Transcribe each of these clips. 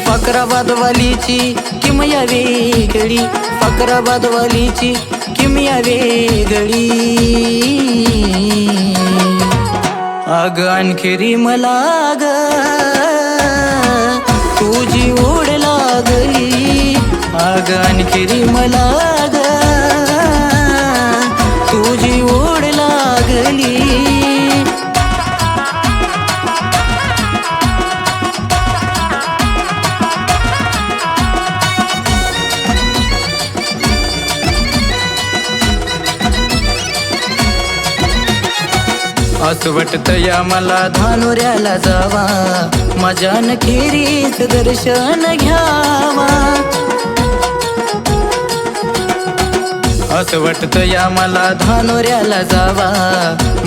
फकराबादवालीची किमया वेगळी, फकराबादवालीची किमया वेगळी. अग आणखी मला ग तुझी ओढ लागली, अग आणखी मला ग तुझी ओढ लागली. असं वाटतया मला धानोऱ्याला जावा, माझ्या नखेरीच दर्शन घ्यावा. असं वाटतया मला धानोऱ्याला जावा,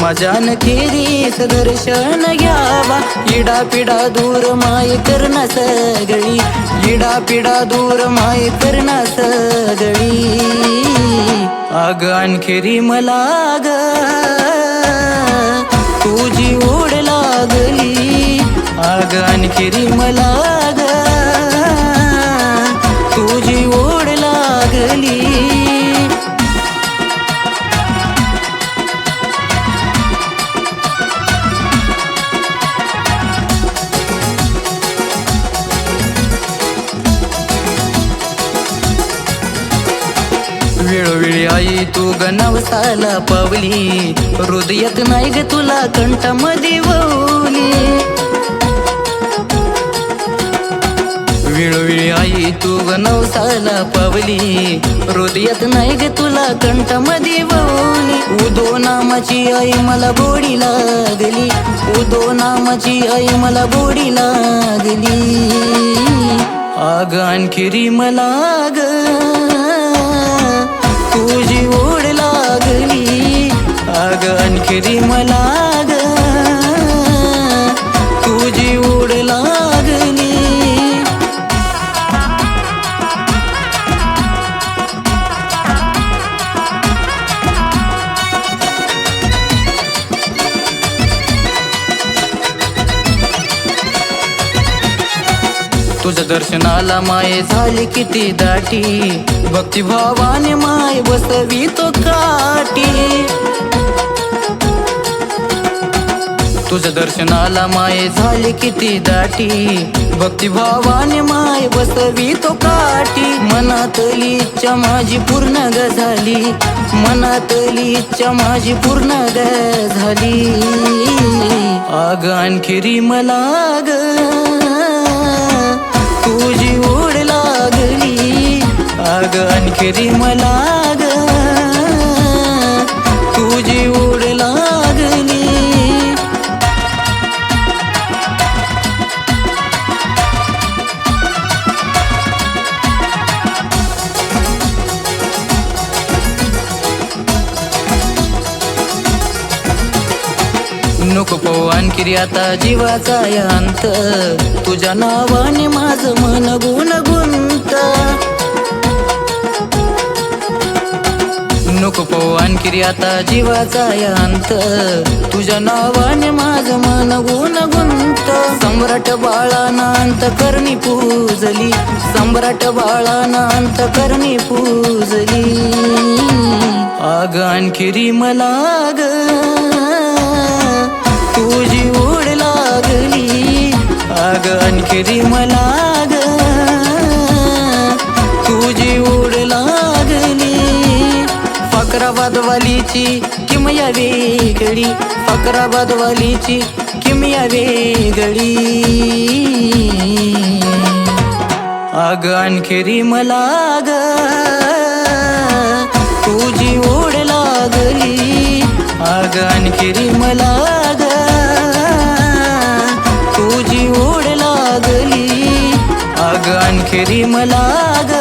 माझ्या नखेरीच दर्शन घ्यावा. इडा पिडा दूर माय करणा सगळी, इडा पिडा दूर माय करणा सगळी. अग आणखी मला ग तुझी ओढ लागली, अग आणखी मला ग तुझी ओढ लागली. वेळोवेळी आई तू ग नवसाला पावली, हृदयात नाही ग तुला कंठामध्ये ववली. वेळोवेळी आई तू ग नवसाला पावली, हृदयात नाही ग तुला कंठामध्ये ववली. उदो नामाची आई मला गोडी लागली, उदो नामाची आई मला गोडी लागली. अग आणखी मला ग तुझी ओढ लागली, अग आणखी मला ग तुझी ओढ लागली. तुझ्या दर्शनाला माय झाली किती दाटी, भक्तिभावाने माय बसवी तो काठी. तुझ्या दर्शनाला माय झाली किती दाटी, भक्तिभावाने माय बसवी तो काठी. मनातली इच्छा माझी पूर्ण ग झाली, मनातली इच्छा माझी पूर्ण ग झाली. अग आणखी मला ग तुझी ओढ लागली, अग आणखी मला ग तुझी ओढ लागली. नको पाहू आणखी आता जीवाचा अंत, तुझ्या नावाने माझं मन गुणगुंत. नको पाहू आणखी आता जीवाचा अंत, तुझ्या नावाने माझं मन गुणगुंत. सम्राट बाळाना अंतकरणी पूजली, सम्राट बाळाना अंतकरणी पूजली. अग आणखी मला ग तुझी ओढ लागली, अग आणखी मला ग तुझी ओढ लागली. फकराबादवालीची किमया वेगळी, फकराबादवालीची किमया वेगळी. अग आणखी मला ग तुझी ओढ लागली, अग आणखी मला ग तुझी ओढ लागली, अग आणखी मला ग